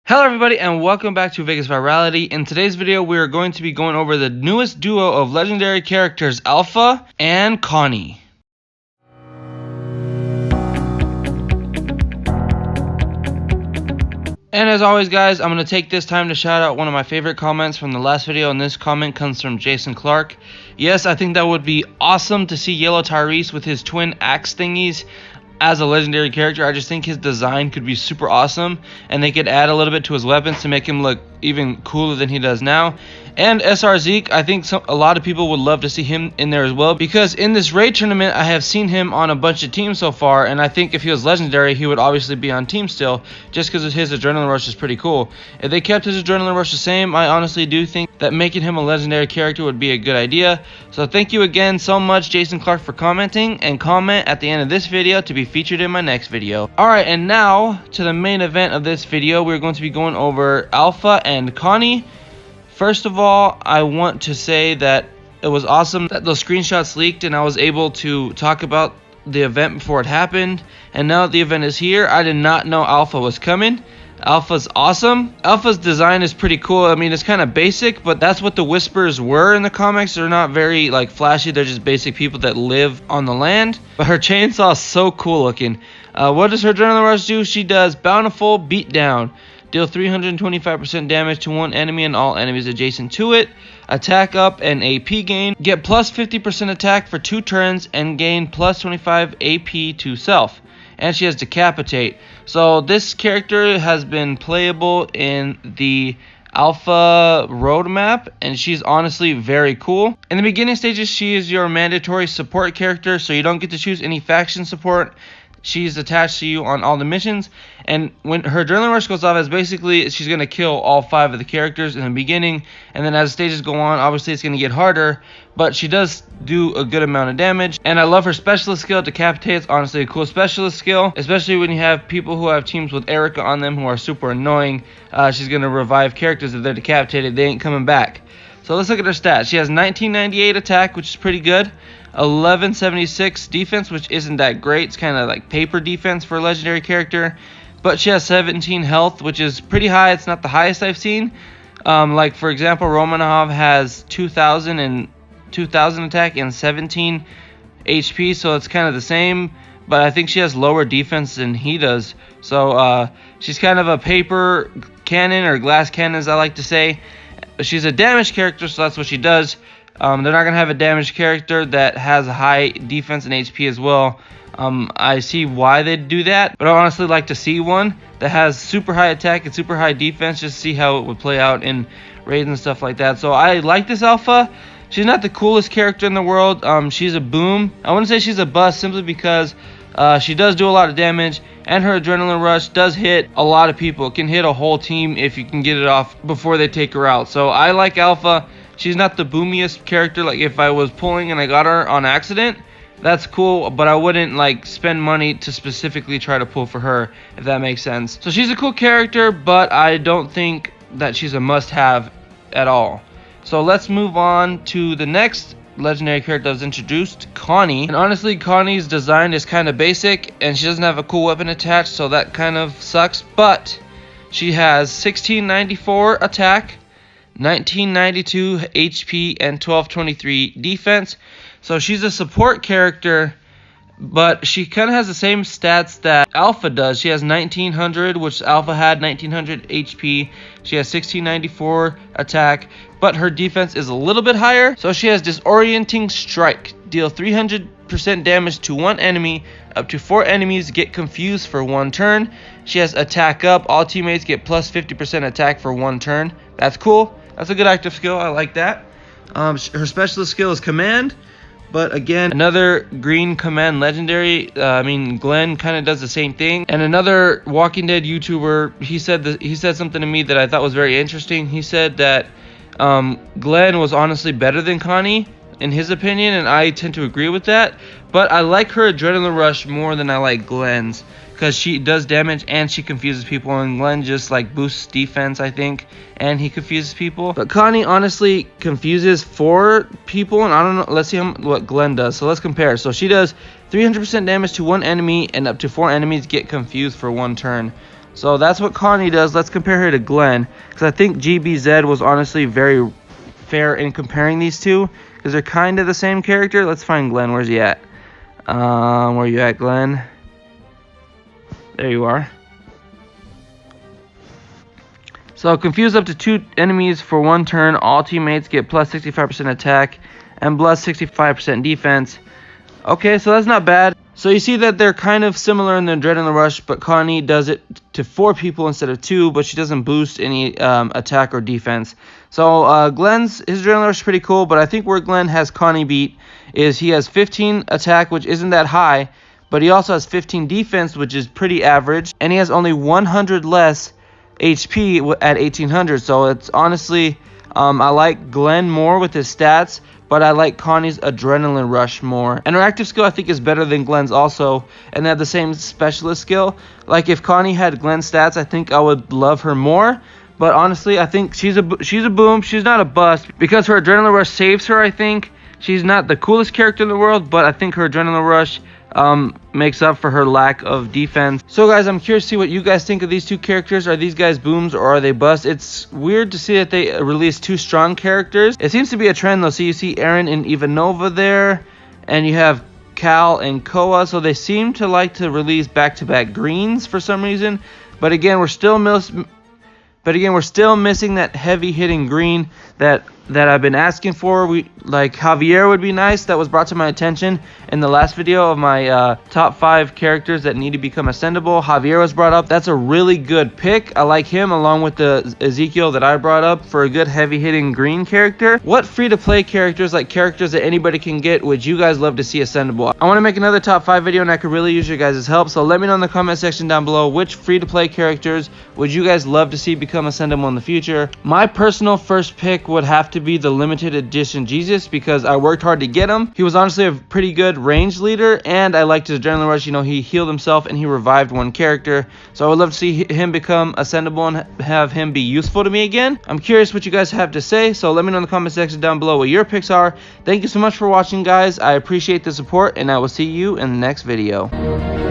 Hello everybody and welcome back to Vegas Virality. In today's video we are going to be going over the newest duo of legendary characters Alpha and Connie. And as always guys, I'm going to take this time to shout out one of my favorite comments from the last video, and this comment comes from Jason Clark. Yes, I think that would be awesome to see Yellow Tyrese with his twin axe thingies as a legendary character. I just think his design could be super awesome, and they could add a little bit to his weapons to make him look even cooler than he does now. And SR Zeke, I think a lot of people would love to see him in there as well, because in this raid tournament I have seen him on a bunch of teams so far, and I think if he was legendary he would obviously be on team still, just because his adrenaline rush is pretty cool. If they kept his adrenaline rush the same, I honestly do think that making him a legendary character would be a good idea. So thank you again so much Jason Clark for commenting, and comment at the end of this video to be featured in my next video. Alright, and now to the main event of this video. We're going to be going over Alpha and Connie. First of all, I want to say that it was awesome that those screenshots leaked and I was able to talk about the event before it happened. And now that the event is here, I did not know Alpha was coming. Alpha's awesome. Alpha's design is pretty cool. I mean, it's kind of basic, but that's what the Whispers were in the comics. They're not very like flashy. They're just basic people that live on the land. But her chainsaw is so cool looking. What does her adrenaline rush do? She does Bountiful Beatdown. Deal 325% damage to one enemy and all enemies adjacent to it. Attack up and AP gain. Get plus 50% attack for 2 turns and gain plus 25 AP to self. And she has Decapitate. So this character has been playable in the Alpha roadmap, and she's honestly very cool. In the beginning stages, she is your mandatory support character, so you don't get to choose any faction support. She's attached to you on all the missions, and when her adrenaline rush goes off, it's basically she's going to kill all 5 of the characters in the beginning, and then as the stages go on, obviously it's going to get harder, but she does do a good amount of damage. And I love her specialist skill. Decapitate is honestly a cool specialist skill, especially when you have people who have teams with Erica on them who are super annoying. She's going to revive characters. If they're decapitated, they ain't coming back. So let's look at her stats. She has 1998 attack, which is pretty good. 1176 defense, which isn't that great. It's kind of like paper defense for a legendary character. But she has 17 health, which is pretty high. It's not the highest I've seen. Like for example, Romanov has 2000 attack and 17 HP, so it's kind of the same. But I think she has lower defense than he does. So she's kind of a paper cannon, or glass cannon as I like to say. She's a damage character, so that's what she does. They're not going to have a damage character that has a high defense and HP as well. I see why they do that, but I honestly like to see one that has super high attack and super high defense, just to see how it would play out in raids and stuff like that. So I like this Alpha. She's not the coolest character in the world. She's a boom. I wouldn't say she's a bust simply because she does do a lot of damage, and her adrenaline rush does hit a lot of people. It can hit a whole team if you can get it off before they take her out. So I like Alpha. She's not the boomiest character. Like if I was pulling and I got her on accident, that's cool, but I wouldn't like spend money to specifically try to pull for her, if that makes sense. So she's a cool character, but I don't think that she's a must-have at all. So let's move on to the next legendary character that was introduced, Connie. And honestly, Connie's design is kind of basic, and she doesn't have a cool weapon attached, so that kind of sucks. But she has 1694 attack, 1992 HP, and 1223 defense. So she's a support character, but she kind of has the same stats that Alpha does. She has 1900, which Alpha had 1900 HP. She has 1694 attack, but her defense is a little bit higher. So she has Disorienting Strike. Deal 300% damage to one enemy. Up to 4 enemies get confused for 1 turn. She has Attack Up. All teammates get plus 50% attack for 1 turn. That's cool. That's a good active skill. I like that. Her specialist skill is Command. But again, another green command legendary. I mean, Glenn kind of does the same thing. And another Walking Dead YouTuber, he said something to me that I thought was very interesting. He said that Glenn was honestly better than Connie in his opinion, and I tend to agree with that. But I like her adrenaline rush more than I like Glenn's, because she does damage and she confuses people, and Glenn just like boosts defense, I think, and he confuses people. But Connie honestly confuses 4 people, and I don't know. Let's see what Glenn does. So let's compare. So she does 300% damage to one enemy, and up to 4 enemies get confused for 1 turn. So that's what Connie does. Let's compare her to Glenn, because I think GBZ was honestly very fair in comparing these two, because they're kind of the same character. Let's find Glenn. Where's he at? Where you at, Glenn? There you are. So confuse up to 2 enemies for 1 turn. All teammates get plus 65% attack and plus 65% defense. Okay, so that's not bad. So you see that they're kind of similar in the Adrenaline Rush, but Connie does it to 4 people instead of 2, but she doesn't boost any attack or defense. So Glenn's, his Adrenaline Rush is pretty cool, but I think where Glenn has Connie beat is he has 15 attack, which isn't that high, but he also has 15 defense, which is pretty average, and he has only 100 less HP at 1800. So it's honestly, I like Glenn more with his stats, but I like Connie's Adrenaline Rush more. And her active skill I think is better than Glenn's also, and they have the same specialist skill. Like if Connie had Glenn's stats, I think I would love her more. But honestly, I think she's a boom. She's not a bust because her Adrenaline Rush saves her. I think she's not the coolest character in the world, but I think her Adrenaline Rush makes up for her lack of defense. So guys, I'm curious to see what you guys think of these two characters. Are these guys booms or are they busts? It's weird to see that they release 2 strong characters. It seems to be a trend though. So you see Aaron and Ivanova there, and you have Cal and Koa. So they seem to like to release back-to-back greens for some reason. But again, we're still missing that heavy-hitting green that I've been asking for. Like Javier would be nice. That was brought to my attention in the last video of my top 5 characters that need to become ascendable. Javier was brought up. That's a really good pick. I like him along with the Ezekiel that I brought up for a good heavy-hitting green character. What free-to-play characters, like characters that anybody can get, would you guys love to see ascendable? I want to make another top 5 video, and I could really use your guys' help. So let me know in the comment section down below which free-to-play characters would you guys love to see become ascendable in the future. My personal first pick would have to be the limited edition Jesus, because I worked hard to get him. He was honestly a pretty good range leader, and I liked his Adrenaline Rush. You know, he healed himself and he revived 1 character. So I would love to see him become ascendable and have him be useful to me again. I'm curious what you guys have to say, so let me know in the comment section down below what your picks are. Thank you so much for watching, guys. I appreciate the support, and I will see you in the next video.